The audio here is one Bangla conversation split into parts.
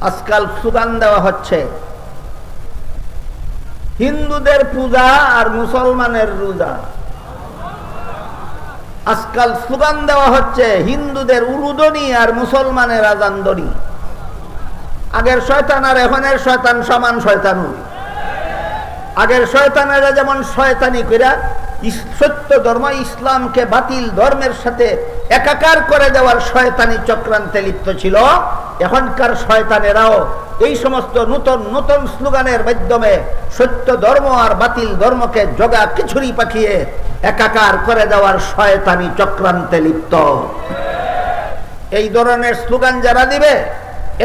আজকাল স্লোগান দেওয়া হচ্ছে হিন্দুদের পূজা আর মুসলমানের রোজা। আজকাল স্লোগান দেওয়া হচ্ছে হিন্দুদের উলুদনি আর মুসলমানের আজানদনি। আগের শয়তান আর এখনের শয়তান সমান শয়তান। আগের শয়তানেরা যেমন শয়তানি কইরা সত্য ধর্ম ইসলামকে বাতিল ধর্মের সাথে একাকার করে দেওয়ার শয়তানি চক্রান্তে লিপ্ত ছিল, এখনকার শয়তানেরাও এই সমস্ত নতুন নতুন স্লোগানের মাধ্যমে সত্য ধর্ম আর বাতিল ধর্মকে জগা খিচুড়ি পাকিয়ে একাকার করে দেওয়ার শয়তানি চক্রান্তে লিপ্ত। এই ধরনের স্লোগান যারা দিবে,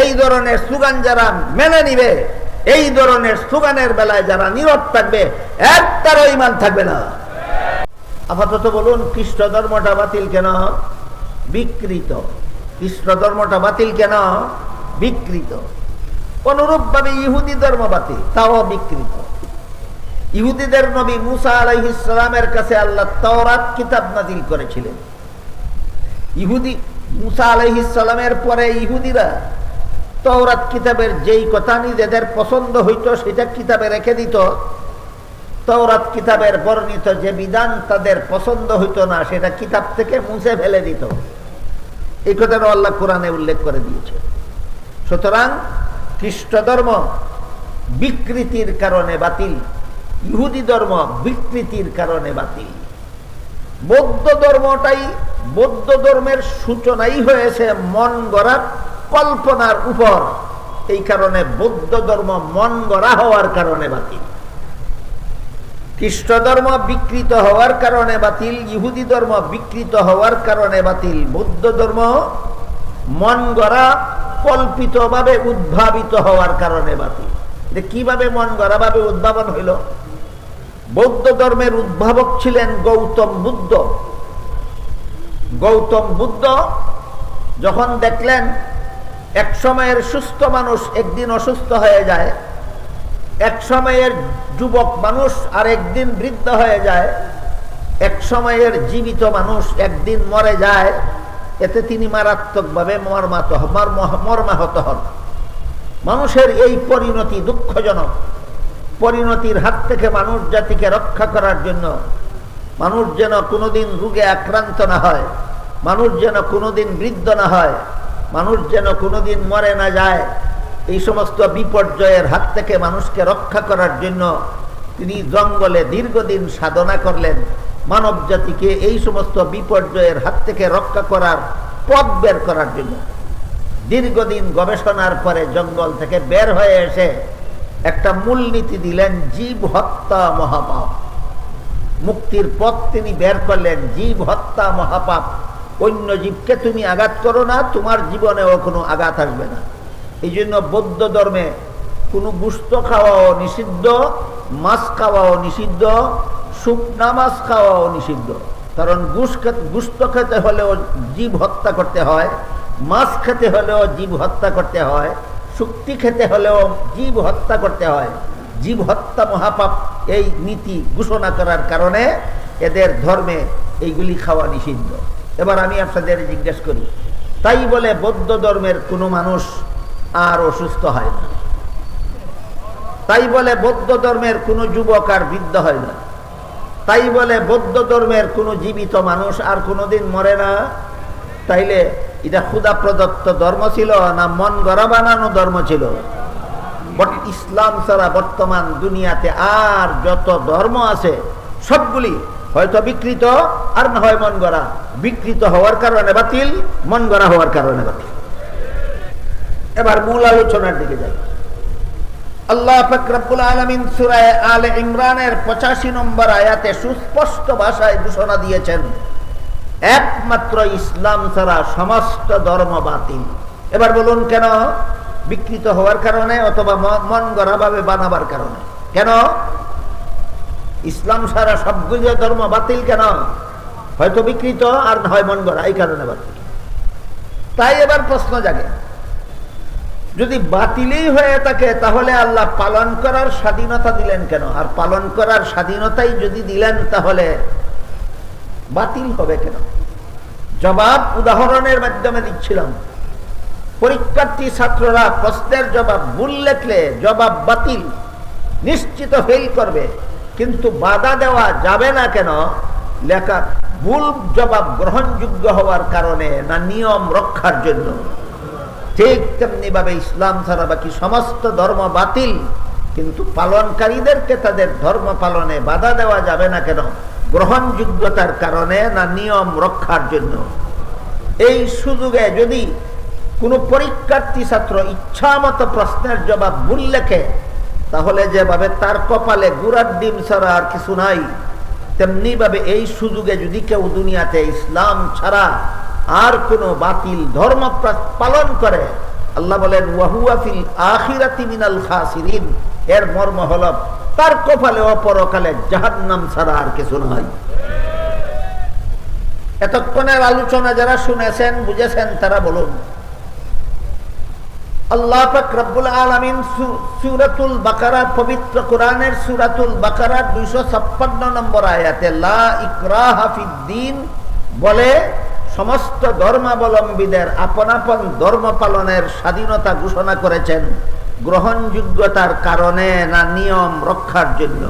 এই ধরনের স্লোগান যারা মেনে নিবে, এই ধরনের স্লোগানের বেলায় যারা নীরব থাকবে, একটারও ঈমান থাকবে না। আপাতত বলুন, খ্রিস্ট ধর্মটা বাতিল কেন? বিকৃত। খ্রিস্ট ধর্মটা বাতিল কেন? বিকৃত। অনুরূপ ভাবে ইহুদি ধর্ম বাতিল, তাও বিকৃত। ইহুদিদের নবী মুসা আলাইহিস সালামের কাছে আল্লাহ তাওরাত কিতাব নাযিল করেছিলেন। ইহুদি মুসা আলাইহিস সালামের পরে ইহুদিরা তাওরাত কিতাবের যেই কথা নিজেদের পছন্দ হইতো সেটা কিতাবে রেখে দিত। তাওরাত কিতাবের বর্ণিত যে বিধান তাদের পছন্দ হইতো না সেটা কিতাব থেকে মুছে ফেলে দিত। এই কথাটা আল্লাহ কোরআনে উল্লেখ করে দিয়েছে। সুতরাং খ্রিস্ট ধর্ম বিকৃতির কারণে বাতিল, ইহুদি ধর্ম বিকৃতির কারণে বাতিল। বৌদ্ধ ধর্মটাই, বৌদ্ধ ধর্মের সূচনাই হয়েছে মন গড়া কল্পনার উপর। এই কারণে বৌদ্ধ ধর্ম মন গড়া হওয়ার কারণে বাতিল। খ্রিস্ট ধর্ম বিকৃত হওয়ার কারণে বাতিল, ইহুদি ধর্ম বিকৃত হওয়ার কারণে বাতিল। বৌদ্ধ ধর্ম মন গড়া কল্পিত ভাবে উদ্ভাবিত হওয়ার কারণে বাতিল। কিভাবে মন গড়া ভাবে উদ্ভাবন হইল? বৌদ্ধ ধর্মের উদ্ভাবক ছিলেন গৌতম বুদ্ধ। গৌতম বুদ্ধ যখন দেখলেন এক সময়ের সুস্থ মানুষ একদিন অসুস্থ হয়ে যায়, এক সময়ের যুবক মানুষ আর একদিন বৃদ্ধ হয়ে যায়, এক সময়ের জীবিত মানুষ একদিন মরে যায়, এতে তিনি মারাত্মকভাবে মর্মাহত হন। মানুষের এই পরিণতি দুঃখজনক। পরিণতির হাত থেকে মানুষ জাতিকে রক্ষা করার জন্য, মানুষ যেন কোনোদিন রোগে আক্রান্ত না হয়, মানুষ যেন কোনোদিন বৃদ্ধ না হয়, মানুষ যেন কোনোদিন মরে না যায়, এই সমস্ত বিপর্যয়ের হাত থেকে মানুষকে রক্ষা করার জন্য তিনি জঙ্গলে দীর্ঘদিন সাধনা করলেন। মানব জাতিকে এই সমস্ত বিপর্যয়ের হাত থেকে রক্ষা করার পথ বের করার জন্য দীর্ঘদিন গবেষণার পরে জঙ্গল থেকে বের হয়ে এসে একটা মূলনীতি দিলেন, জীব হত্যা মহাপাপ। মুক্তির পথ তিনি বের করলেন, জীব হত্যা মহাপাপ। অন্য জীবকে তুমি আঘাত করো না, তোমার জীবনেও কোনো আঘাত আসবে না। এই জন্য বৌদ্ধ ধর্মে কোনো গোশত খাওয়াও নিষিদ্ধ, মাছ খাওয়াও নিষিদ্ধ, শুকনা মাছ খাওয়াও নিষিদ্ধ। কারণ গোশত খেতে হলেও জীব হত্যা করতে হয়, মাছ খেতে হলেও জীব হত্যা করতে হয়, শুক্তি খেতে হলেও জীব হত্যা করতে হয়। জীব হত্যা মহাপাপ এই নীতি ঘোষণা করার কারণে এদের ধর্মে এইগুলি খাওয়া নিষিদ্ধ। এবার আমি আপনাদের জিজ্ঞেস করি, তাই বলে বৌদ্ধ ধর্মের কোনো মানুষ আর অসুস্থ হয় না? তাই বলে বৌদ্ধ ধর্মের কোনো যুবক আর বৃদ্ধ হয় না? তাই বলে বৌদ্ধ ধর্মের কোনো জীবিত মানুষ আর কোনোদিন মরে না? তাইলে এটা খুদা প্রদত্ত ধর্ম ছিল না মন গড়া বানানো ধর্ম ছিল? ইসলাম ছাড়া বর্তমান দুনিয়াতে আর যত ধর্ম আছে সবগুলি হয়তো বিকৃত আর না হয় মন গড়া। বিকৃত হওয়ার কারণে বাতিল, মন গড়া হওয়ার কারণে বাতিল। এবার মূল আলোচনার দিকে যাই। আল্লাহ পাক রব্বুল আলামিন সূরা আলে ইমরানের 85 নম্বর আয়াতে সুস্পষ্ট ভাষায় ঘোষণা দিয়েছেন, একমাত্র ইসলাম ছাড়া সমস্ত ধর্ম বাতিল। এবার বলুন কেন? বিকৃত হওয়ার কারণে অথবা মন গড়া ভাবে বানাবার কারণে? কেন ইসলাম ছাড়া সবগুলো ধর্ম বাতিল? কেন? হয়তো বিকৃত আর না হয় মন গড়া, এই কারণে বাতিল। তাই এবার প্রশ্ন জাগে, যদি বাতিলই হয়ে থাকে তাহলে আল্লাহ পালন করার স্বাধীনতা দিলেন কেন? আর পালন করার স্বাধীনতাই যদি দিলেন তাহলে বাতিল হবে কেন? জবাব উদাহরণের মাধ্যমে দিচ্ছিলাম। পরীক্ষার্থী ছাত্ররা প্রশ্নের জবাব ভুল লেখলে জবাব বাতিল, নিশ্চিত ফেল করবে, কিন্তু বাধা দেওয়া যাবে না কেন? লেখা ভুল জবাব গ্রহণযোগ্য হওয়ার কারণে না নিয়ম রক্ষার জন্য? ঠিক তেমনি ভাবে ইসলাম ছাড়া বাকি সমস্ত ধর্ম বাতিল, কিন্তু পালনকারীদেরকে তাদের ধর্ম পালনে বাধা দেওয়া যাবে না কেন? গ্রহণযোগ্যতার কারণে না নিয়ম রক্ষার জন্য? এই সুযোগে যদি কোনো পরীক্ষার্থী ছাত্র ইচ্ছা মতো প্রশ্নের জবাব ভুল লেখে, তাহলে যেভাবে তার কপালে গুড়ার ডিম ছাড়া আর কিছু নাই, তেমনি ভাবে এই সুযোগে যদি কেউ দুনিয়াতে ইসলাম ছাড়া আর কোনো বাতিল ধর্ম পালন করে, আল্লাহ বলেন ওয়াহুয়া ফিল আখিরাতি মিনাল খাসিরিন, এর মর্ম হল তার কপালে অপরকালে জাহান্নাম ছাড়া আর কিছু নাই। এতক্ষণের আলোচনা যারা শুনেছেন বুঝেছেন তারা বলুন। আল্লাহ পাক রব্বুল আলামিন সূরাতুল বাকারা, পবিত্র কোরআনের সূরাতুল বাকারার 256 নম্বর আয়াতে লা ইকরাহা ফিদ্দীন বলে সমস্ত ধর্মাবলম্বীদের আপন আপন ধর্ম পালনের স্বাধীনতা ঘোষণা করেছেন, গ্রহণযোগ্যতার কারণে না নিয়ম রক্ষার জন্য?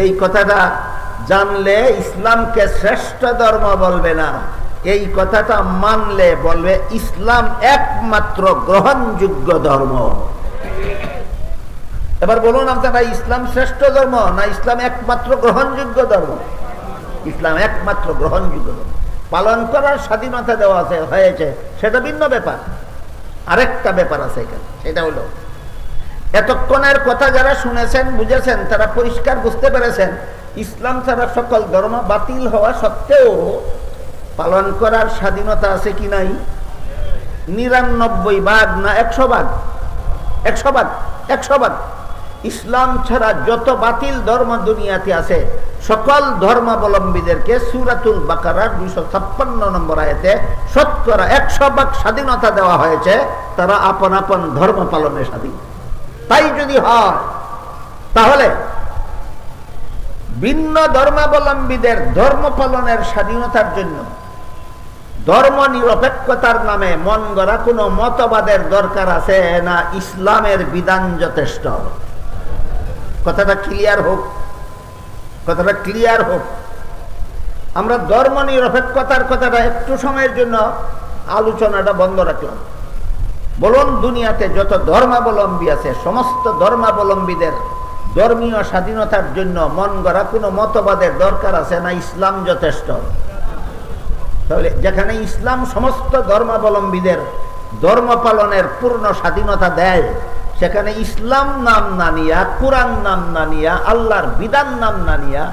এই কথাটা জানলে ইসলামকে শ্রেষ্ঠ ধর্ম বলবে না, এই কথাটা মানলে বলবে ইসলাম একমাত্র গ্রহণযোগ্য ধর্ম। এবার বলুন আপনারা, ইসলাম শ্রেষ্ঠ ধর্ম না ইসলাম একমাত্র গ্রহণযোগ্য ধর্ম? ইসলাম একমাত্র গ্রহণযোগ্য ধর্ম। পালন করার স্বাধীনতা দেওয়া হয়েছে, সেটা ভিন্ন ব্যাপার। আরেকটা ব্যাপার আছে এখানে, সেটা হলো এতক্ষণের কথা যারা শুনেছেন বুঝেছেন তারা পরিষ্কার বুঝতে পেরেছেন ইসলাম ছাড়া সকল ধর্ম বাতিল হওয়া সত্ত্বেও পালন করার স্বাধীনতা আছে কি নাই? 99 ভাগ না 100 ভাগ? 100 ভাগ, 100 ভাগ। ইসলাম ছাড়া যত বাতিল ধর্ম দুনিয়াতে আছে সকল ধর্মাবলম্বীদেরকে সূরাতুল বাকারার 256 নম্বর আয়াতে শতকরা 100 ভাগ স্বাধীনতা দেওয়া হয়েছে, তারা আপন আপন ধর্ম পালনে স্বাধীন। তাই যদি হয় তাহলে ভিন্ন ধর্মাবলম্বীদের ধর্ম পালনের স্বাধীনতার জন্য ধর্ম নিরপেক্ষতার নামে মন গড়া কোনো মতবাদের দরকার আছে না ইসলামের বিধান যথেষ্ট? কথাটা ক্লিয়ার হোক, কথাটা ক্লিয়ার হোক। আমরা ধর্ম নিরপেক্ষতার কথাটা একটু সময়ের জন্য আলোচনাটা বন্ধ রাখলাম। বলুন, দুনিয়াতে যত ধর্মাবলম্বী আছে সমস্ত ধর্মাবলম্বীদের ধর্মীয় স্বাধীনতার জন্য মন গড়া কোনো মতবাদের দরকার আছে না ইসলাম যথেষ্ট? তাহলে যেখানে ইসলাম সমস্ত ধর্মাবলম্বীদের ধর্ম পালনের পূর্ণ স্বাধীনতা দেয়, সেখানে ইসলাম নাম না নিয়া, কুরআন নাম না নিয়া, আল্লাহর বিধান নাম না নিয়া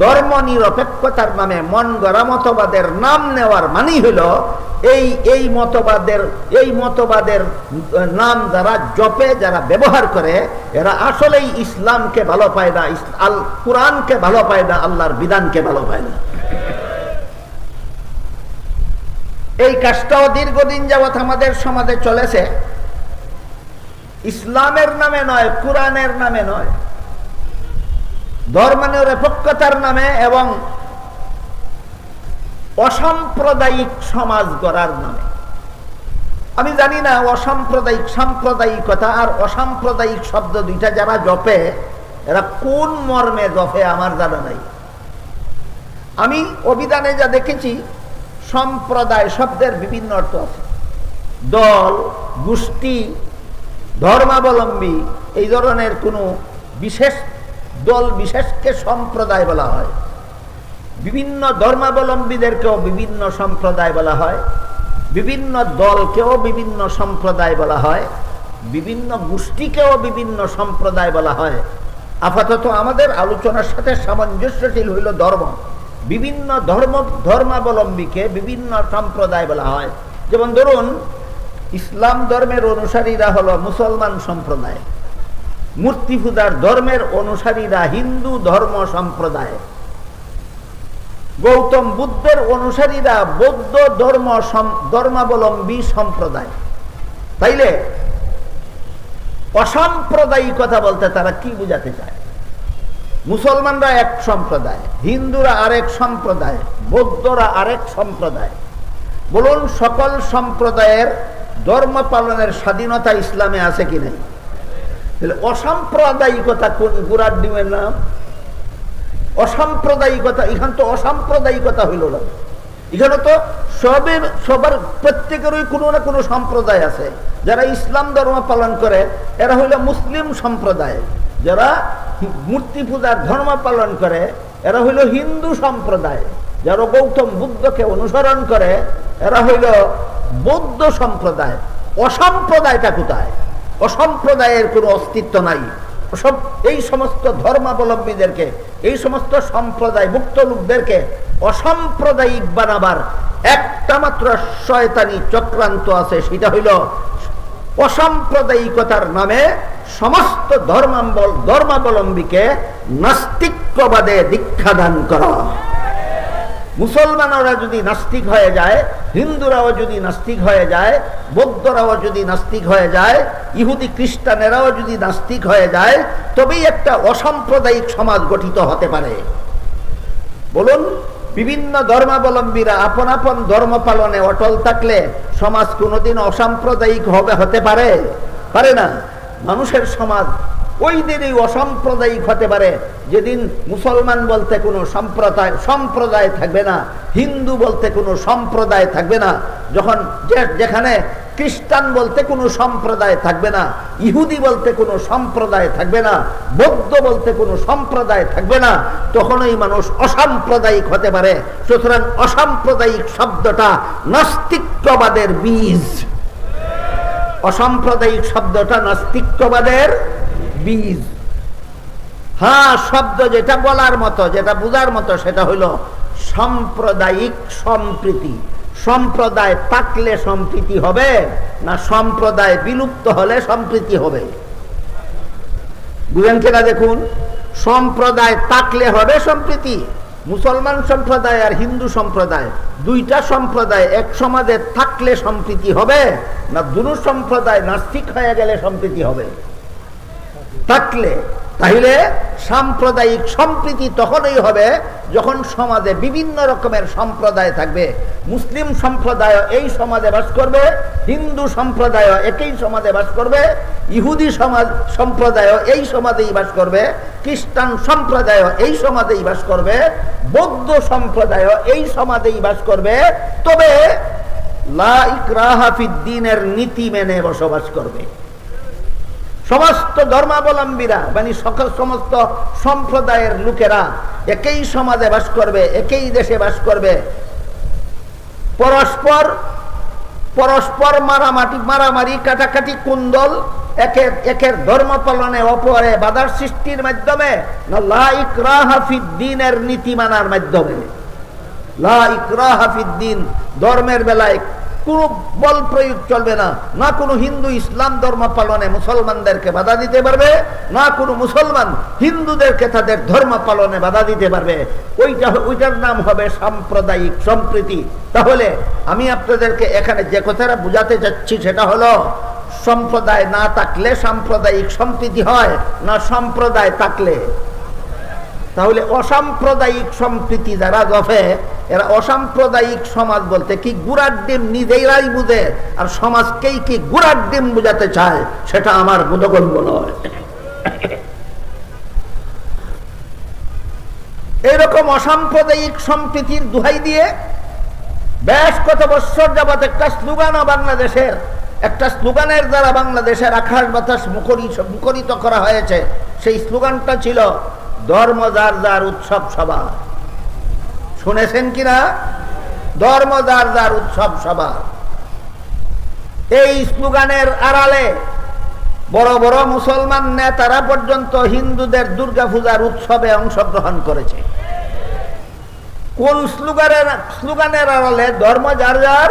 ধর্ম নিরপেক্ষতার নামে মন গড়া মতবাদের নাম নেওয়ার মানে হলো এই মতবাদের নাম যারা জপে, যারা ব্যবহার করে, এরা আসলেই ইসলামকে ভালো পায় না, কুরআনকে ভালো পায় না, আল্লাহর বিধানকে ভালো পায় না। এই কাজটাও দীর্ঘদিন যাবৎ আমাদের সমাজে চলেছে। ইসলামের নামে নয়, কুরআনের নামে নয়, ধর্ম নিরপেক্ষতার নামে এবং অসাম্প্রদায়িক সমাজ গড়ার নামে। আমি জানি না অসাম্প্রদায়িক, সাম্প্রদায়িকতা আর অসাম্প্রদায়িক শব্দ দুইটা যারা জপে এরা কোন মর্মে জপে আমার জানা নাই। আমি অভিধানে যা দেখেছি, সম্প্রদায় শব্দের বিভিন্ন অর্থ আছে। দল, গোষ্ঠী, ধর্মাবলম্বী, এই ধরনের কোনো বিশেষ দল বিশেষকে সম্প্রদায় বলা হয়। বিভিন্ন ধর্মাবলম্বীদেরকেও বিভিন্ন সম্প্রদায় বলা হয়, বিভিন্ন দলকেও বিভিন্ন সম্প্রদায় বলা হয়, বিভিন্ন গোষ্ঠীকেও বিভিন্ন সম্প্রদায় বলা হয়। আপাতত আমাদের আলোচনার সাথে সামঞ্জস্যশীল হইল ধর্ম। বিভিন্ন ধর্মাবলম্বীকে বিভিন্ন সম্প্রদায় বলা হয়। যেমন ধরুন, ইসলাম ধর্মের অনুসারীরা হলো মুসলমান সম্প্রদায়, মূর্তি পূজার ধর্মের অনুসারীরা হিন্দু ধর্ম সম্প্রদায়, গৌতম বুদ্ধের অনুসারীরা বৌদ্ধ ধর্মাবলম্বী সম্প্রদায়। তাইলে অসাম্প্রদায়িকতা বলতে তারা কি বুঝাতে চায়? মুসলমানরা এক সম্প্রদায়, হিন্দুরা আরেক সম্প্রদায়, বৌদ্ধরা আরেক সম্প্রদায়। বলুন, সকল সম্প্রদায়ের ধর্ম পালনের স্বাধীনতা ইসলামে আছে কি নাই? অসাম্প্রদায়িকতা কোন গুড়ার ডিমের নাম? অসাম্প্রদায়িকতা, এখান তো অসাম্প্রদায়িকতা হইল না, এখানে তো সবার প্রত্যেকেরই কোনো না কোনো সম্প্রদায় আছে। যারা ইসলাম ধর্ম পালন করে এরা হইল মুসলিম সম্প্রদায়, যারা মূর্তি পূজার ধর্ম পালন করে এরা হইল হিন্দু সম্প্রদায়, যারা গৌতম বুদ্ধকে অনুসরণ করে এরা হইল বৌদ্ধ সম্প্রদায়। অসম্প্রদায়টা কোথায়? অসম্প্রদায়ের কোনো অস্তিত্ব নাই। এই সমস্ত ধর্মাবলম্বীদেরকে, এই সমস্ত সম্প্রদায় মুক্ত লোকদেরকে অসাম্প্রদায়িক বানাবার একটা মাত্র শয়তানি চক্রান্ত আছে, সেটা হইল অসাম্প্রদায়িকতার নামে সমস্ত ধর্মাবলম্বীকে নাস্তিক্যবাদে দীক্ষা দান করা। মুসলমানরা যদি নাস্তিক হয়ে যায়, হিন্দুরাও যদি নাস্তিক হয়ে যায়, বৌদ্ধরাও যদি নাস্তিক হয়ে যায়, ইহুদি খ্রিস্টানেরাও যদি নাস্তিক হয়ে যায়, তবেই একটা অসাম্প্রদায়িক সমাজ গঠিত হতে পারে। বলুন, বিভিন্ন ধর্মাবলম্বীরা আপন আপন ধর্ম পালনে অটল থাকলে সমাজ কোনোদিন অসাম্প্রদায়িক হতে পারে? পারে না। মানুষের সমাজ ওই দিনই অসাম্প্রদায়িক হতে পারে যেদিন মুসলমান বলতে কোনো সম্প্রদায় থাকবে না, হিন্দু বলতে কোনো সম্প্রদায় থাকবে না, যখন যেখানে খ্রিস্টান বলতে কোনো সম্প্রদায় থাকবে না, ইহুদি বলতে কোনো সম্প্রদায় থাকবে না, বৌদ্ধ বলতে কোনো সম্প্রদায় থাকবে না, তখনই মানুষ অসাম্প্রদায়িক হতে পারে। সুতরাং অসাম্প্রদায়িক শব্দটা নাস্তিক্যবাদের বীজ। অসাম্প্রদায়িক শব্দটা নাস্তিক্যবাদের বীজ। হ্যাঁ, শব্দ যেটা বলার মতো, যেটা বুঝার মতো, সেটা হইল সাম্প্রদায়িক সম্প্রীতি। সম্প্রদায় থাকলে সম্প্রীতি হবে না সম্প্রদায় বিলুপ্ত হলে সম্প্রীতি হবে? বুঝেন কিনা দেখুন, সম্প্রদায় থাকলে হবে সম্প্রীতি। মুসলমান সম্প্রদায় আর হিন্দু সম্প্রদায়, দুইটা সম্প্রদায় এক সমাজে থাকলে সম্প্রীতি হবে না দুটো সম্প্রদায় নাস্তিক হয়ে গেলে সম্প্রীতি হবে? থাকলে। তাহলে সাম্প্রদায়িক সম্প্রীতি তখনই হবে যখন সমাজে বিভিন্ন রকমের সম্প্রদায় থাকবে। মুসলিম সম্প্রদায় এই সমাজে বাস করবে, হিন্দু সম্প্রদায় একই সমাজে বাস করবে, ইহুদি সম্প্রদায় এই সমাজেই বাস করবে, খ্রিস্টান সম্প্রদায় এই সমাজেই বাস করবে, বৌদ্ধ সম্প্রদায় এই সমাজেই বাস করবে। তবে লা ইকরাহা ফিদ্দীনের নীতি মেনে বসবাস করবে। সমস্ত ধর্মাবলম্বীরা মানে সমস্ত সম্প্রদায়ের লোকেরা একই সমাজে বাস করবে, একই দেশে বাস করবে। পরস্পর মারামারি কাটাকাটি কুন্দল একের ধর্ম পালনে অপরে বাধার সৃষ্টির মাধ্যমে না লা ইকরাহা ফিদ্দীনের নীতি মানার মাধ্যমে। লা ইকরাহা ফিদ্দীন, ধর্মের বেলায় কোনো বল প্রয়োগ চলবে না। না কোনো হিন্দু ইসলাম ধর্ম পালনে মুসলমানদেরকে বাধা দিতে পারবে, না কোনো মুসলমান হিন্দুদেরকে তাদের ধর্ম পালনে বাধা দিতে পারবে। ওইটার নাম হবে সাম্প্রদায়িক সম্প্রীতি। তাহলে আমি আপনাদেরকে এখানে যে কথাটা বুঝাতে চাচ্ছি সেটা হলো, সম্প্রদায় না থাকলে সাম্প্রদায়িক সম্প্রীতি হয় না সম্প্রদায় থাকলে? তাহলে অসাম্প্রদায়িক সম্প্রীতি যারা জফে, এরা অসাম্প্রদায়িক সমাজ বলতে কি গুড়ার ডিম নিজেরাই বুঝে, আর সমাজকেই কি গুড়ার ডিম বুঝাতে চায়, সেটা আমার বোধগম্য নয়। এরকম অসাম্প্রদায়িক সম্প্রীতির দোহাই দিয়ে বেশ কত বছর যাবৎ একটা স্লোগানও বাংলাদেশের, একটা স্লোগানের দ্বারা বাংলাদেশের আকাশ বাতাস মুখরিত করা হয়েছে। সেই স্লোগানটা ছিল ধর্ম যার যার উৎসব সভা। শুনেছেন কিনা? ধর্ম যার যার উৎসব সভা। এই স্লোগানের আড়ালে বড় বড় মুসলমান নেতারা পর্যন্ত হিন্দুদের দুর্গা পূজার উৎসবে অংশগ্রহণ করেছে। কোন স্লোগানের আড়ালে? ধর্ম যার যার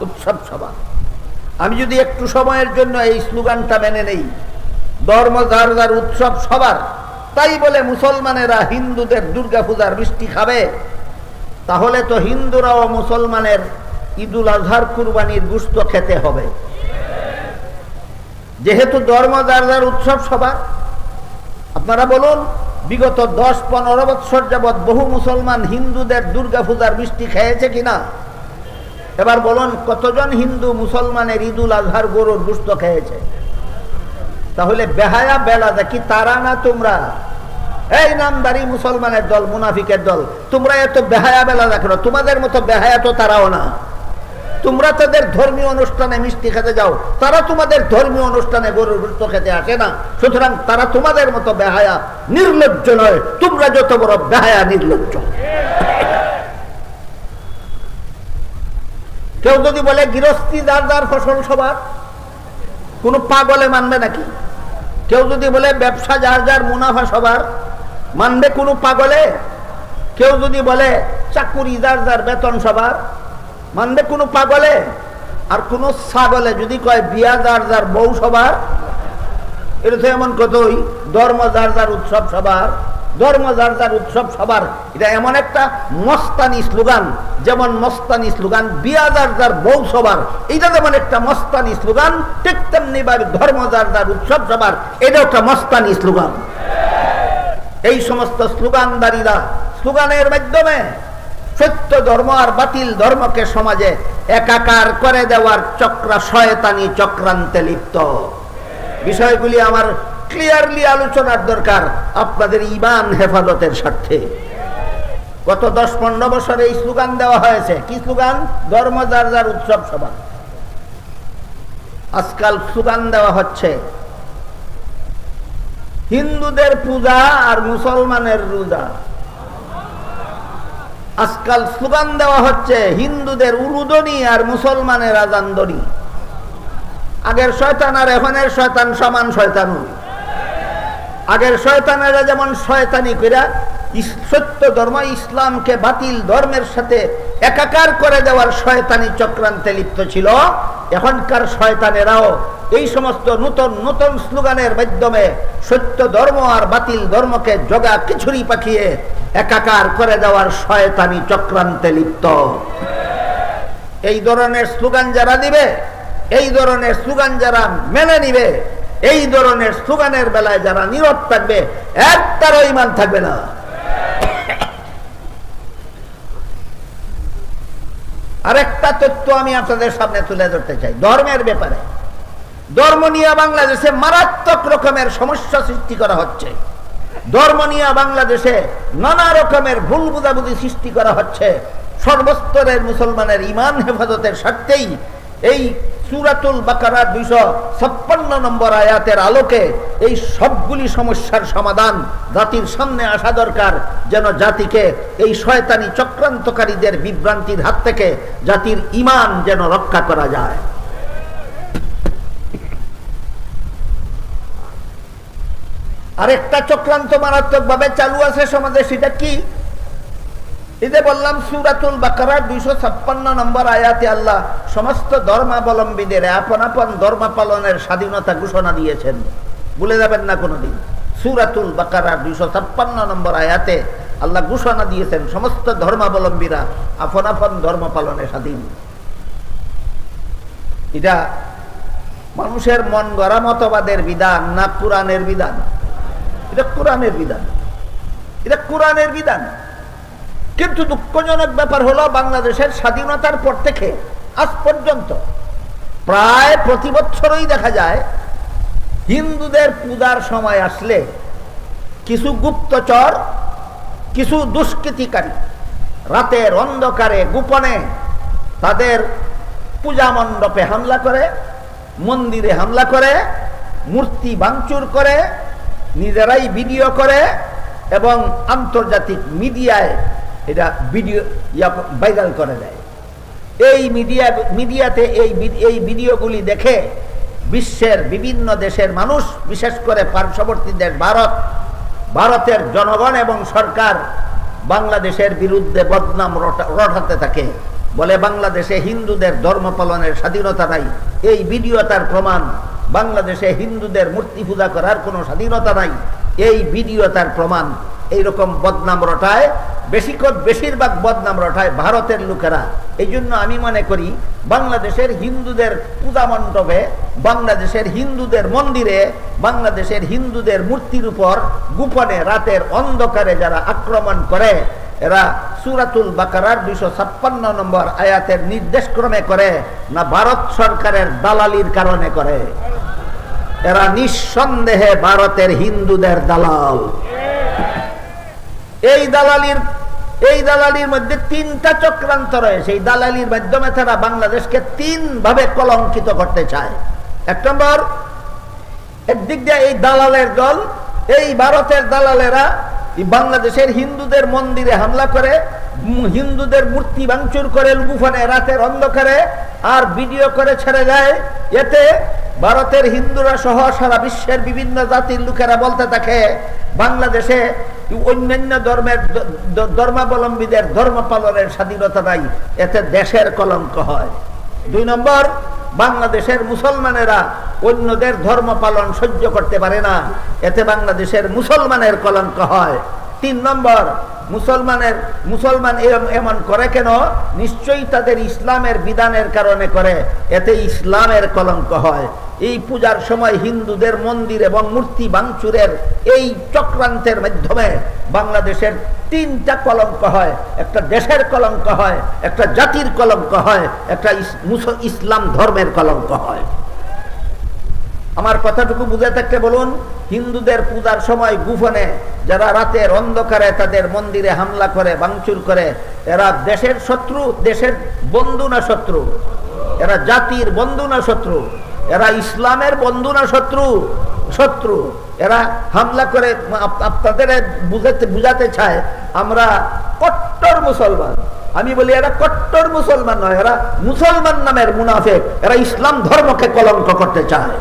উৎসব সভা। আমি যদি একটু সময়ের জন্য এই স্লোগানটা মেনে নেই, ধর্ম যার যার উৎসব সবার, তাই বলে মুসলমানেরা হিন্দুদের দুর্গা পূজার মিষ্টি খাবে, তাহলে তো হিন্দুরাও মুসলমানের ঈদুল আজহার কুরবানির গোশত খেতে হবে। যেহেতু ধর্ম যার যার উৎসব সবার, আপনারা বলুন, বিগত 10-15 বছর যাবৎ বহু মুসলমান হিন্দুদের দুর্গা পূজার মিষ্টি খেয়েছে কিনা? এবার বলুন কতজন হিন্দু মুসলমানের ঈদুল আজহার গরুর গোশত খেয়েছে? তাহলে বেহায়া বেলা দেখি তারা না তোমরা? এই নামদারি মুসলমানের দল, মুনাফিকের দল, তোমরা এত বেহায়া বেলা দেখো। তোমাদের মতো বেহায়া তো তারাও না। তোমরা তাদের ধর্মীয় অনুষ্ঠানে মিষ্টি খেতে যাও, তারা তোমাদের ধর্মীয় অনুষ্ঠানে গরুর গোশত খেতে আসে না। সুতরাং তারা তোমাদের মতো বেহায়া নির্লজ্জ নয়, তোমরা যত বড় বেহায়া নির্লজ্জ। কেউ যদি বলে গৃহস্থী যার যার ফসল সবার, কোন পাগলে মানবে নাকি? কেউ যদি বলে ব্যবসা যার যার মুনাফা সবার, মানবে কোনো পাগলে? কেউ যদি বলে চাকুরি যার যার বেতন সবার, মানবে কোনো পাগলে? আর কোন ছাগলে যদি কয় বিয়া যার যার বউ সবার, এটা তো এমন কতই ধর্ম যার যার উৎসব সবার, ধর্ম যার যার উৎসব সবার। এটা এমন একটা মস্তানি স্লোগান, যেমন মস্তানি স্লোগান বিয়া যার যার বউ সবার, এটা যেমন একটা মস্তানি স্লোগান, ঠিক তেমনি ভাবে ধর্ম যার যার উৎসব সবার, এটা একটা মস্তানি স্লোগান। এই সমস্ত স্লোগানদারীরা স্লোগানের মাধ্যমে সত্য ধর্ম আর বাতিল ধর্মকে সমাজে একাকার করে দেওয়ার শয়তানি চক্রান্তে লিপ্ত। বিষয়গুলি আমার ক্লিয়ারলি আলোচনার দরকার আপনাদের ঈমান হেফাজতের স্বার্থে। গত 10-15 বছরে এই স্লোগান দেওয়া হয়েছে। কি স্লোগান? ধর্ম যার যার উৎসব সবার। আজকাল স্লোগান দেওয়া হচ্ছে হিন্দুদের পূজা আর মুসলমানের রোজা। আজকাল স্লোগান দেওয়া হচ্ছে হিন্দুদের উরুদনি আর মুসলমানের আজানদনি। আগের শয়তান আর এখনের শয়তান সমান শয়তান। আগের শয়তানেরা যেমন শয়তানি কইরা সত্য ধর্ম ইসলামকে বাতিল ধর্মের সাথে একাকার করে দেওয়ার শয়তানি চক্রান্তে লিপ্ত ছিল, এখনকার শয়তানেরাও এই সমস্ত নতুন নতুন স্লোগানের মাধ্যমে সত্য ধর্ম আর বাতিল ধর্মকে জগা খিচুড়ি পাকিয়ে একাকার করে দেওয়ার শয়তানি চক্রান্তে লিপ্ত। এই ধরনের স্লোগান যারা দিবে, এই ধরনের স্লোগান যারা মেনে নিবে, এই ধরনের স্লোগানের বেলায় যারা নীরব থাকবে, একটারও ঈমান থাকবে না। আরেকটা তথ্য আমি আপনাদের সামনে তুলে ধরতে চাই ধর্মের ব্যাপারে। ধর্ম নিয়ে বাংলাদেশে মারাত্মক রকমের সমস্যা সৃষ্টি করা হচ্ছে। ধর্ম নিয়ে বাংলাদেশে নানা রকমের ভুল বুঝাবুঝি সৃষ্টি করা হচ্ছে। সর্বস্তরের মুসলমানের ঈমান হেফাজতের স্বার্থেই এই সূরাতুল বাকারার 256 নম্বর আয়াতের আলোকে এই সবগুলি সমস্যার সমাধান জাতির সামনে আসা দরকার, যেন জাতিকে এই শয়তানি চক্রান্তকারীদের বিভ্রান্তির হাত থেকে জাতির ঈমান যেন রক্ষা করা যায়। আরেকটা চক্রান্ত মারাত্মক ভাবে চালু আছে সমাজে, সেটা কি? এই যে বললাম সূরাতুল বাকারার 256 নম্বর আয়াতে আল্লাহ সমস্ত ধর্মাবলম্বীদের আপন আপন ধর্ম পালনের স্বাধীনতা ঘোষণা দিয়েছেন, ভুলে যাবেন না কোনোদিন। সূরাতুল বাকারার 256 নম্বর আয়াতে আল্লাহ ঘোষণা দিয়েছেন সমস্ত ধর্মাবলম্বীরা আপন আপন ধর্ম পালনে স্বাধীন। এটা মানুষের মন গড়া মতবাদের বিধান না কোরআনের বিধান? এটা কোরআনের বিধান, এটা কোরআনের বিধান। কিন্তু দুঃখজনক ব্যাপার হলো বাংলাদেশের স্বাধীনতার পর থেকে আজ পর্যন্ত প্রায় প্রতি বছরই দেখা যায় হিন্দুদের পূজার সময় আসলে কিছু গুপ্তচর, কিছু দুষ্কৃতিকারী রাতের অন্ধকারে গোপনে তাদের পূজা মণ্ডপে হামলা করে, মন্দিরে হামলা করে, মূর্তি ভাঙচুর করে, নিজেরাই ভিডিও করে এবং আন্তর্জাতিক মিডিয়ায় এটা ভিডিও ভাইরাল করে দেয়। এই মিডিয়াতে এই ভিডিওগুলি দেখে বিশ্বের বিভিন্ন দেশের মানুষ, বিশেষ করে পার্শ্ববর্তী দেশ ভারতের জনগণ এবং সরকার বাংলাদেশের বিরুদ্ধে বদনাম রটাতে থাকে, বলে বাংলাদেশে হিন্দুদের ধর্ম পালনের স্বাধীনতা নাই। এই ভিডিও তার প্রমাণ। বাংলাদেশে হিন্দুদের মূর্তি পূজা করার কোনো স্বাধীনতা নাই, এই ভিডিও তার প্রমাণ। এইরকম বদনাম রটায়, বেশিরভাগ বদনাম রটায় ভারতের লোকেরা। এই জন্য আমি মনে করি বাংলাদেশের হিন্দুদের পূজা মণ্ডপে, বাংলাদেশের হিন্দুদের মন্দিরে, বাংলাদেশের হিন্দুদের মূর্তির উপর গোপনে রাতের অন্ধকারে যারা আক্রমণ করে, এরা সূরাতুল বাকারার 256 নম্বর আয়াতের নির্দেশ ক্রমে করে না ভারত সরকারের দালালির কারণে করে? এরা নিঃসন্দেহে ভারতের হিন্দুদের দালাল। এই দালালির মধ্যে 3টা চক্রান্ত রয়েছে। এই দালালির মাধ্যমে তারা বাংলাদেশকে 3 ভাবে কলঙ্কিত করতে চায়। 1 নম্বর, একদিক দিয়ে এই দালালের দল, এই ভারতের দালালেরা বাংলাদেশের হিন্দুদের মন্দিরে হামলা করে, হিন্দুদের মূর্তি ভাঙচুর করে গোপনে রাতের অন্ধকারে, আর ভিডিও করে ছেড়ে যায়। এতে ভারতের হিন্দুরা সহ সারা বিশ্বের বিভিন্ন জাতির লোকেরা বলতে থাকে বাংলাদেশে অন্যান্য ধর্মাবলম্বীদের ধর্ম পালনের স্বাধীনতা নাই, এতে দেশের কলঙ্ক হয়। 2 নম্বর, বাংলাদেশের মুসলমানেরা অন্যদের ধর্ম পালন সহ্য করতে পারে না, এতে বাংলাদেশের মুসলমানের কলঙ্ক হয়। 3 নম্বর, মুসলমান এমন করে কেন? নিশ্চয়ই তাদের ইসলামের বিধানের কারণে করে, এতে ইসলামের কলঙ্ক হয়। এই পূজার সময় হিন্দুদের মন্দির এবং মূর্তি ভাঙচুরের এই চক্রান্তের মাধ্যমে বাংলাদেশের 3টা কলঙ্ক হয়। একটা দেশের কলঙ্ক হয়, একটা জাতির কলঙ্ক হয়, একটা ইসলাম ধর্মের কলঙ্ক হয়। আমার কথাটুকু বুঝে থাকতে বলুন, হিন্দুদের পূজার সময় গোপনে যারা রাতের অন্ধকারে তাদের মন্দিরে হামলা করে, ভাঙচুর করে, এরা দেশের শত্রু, দেশের বন্ধু না শত্রু? এরা জাতির বন্ধু না শত্রু? এরা ইসলামের বন্ধু না শত্রু? শত্রু। এরা হামলা করে আপনাদের বুঝাতে চায় আমরা কট্টর মুসলমান। আমি বলি এরা কট্টর মুসলমান নয়, এরা মুসলমান নামের মুনাফিক। এরা ইসলাম ধর্মকে কলঙ্ক করতে চায়।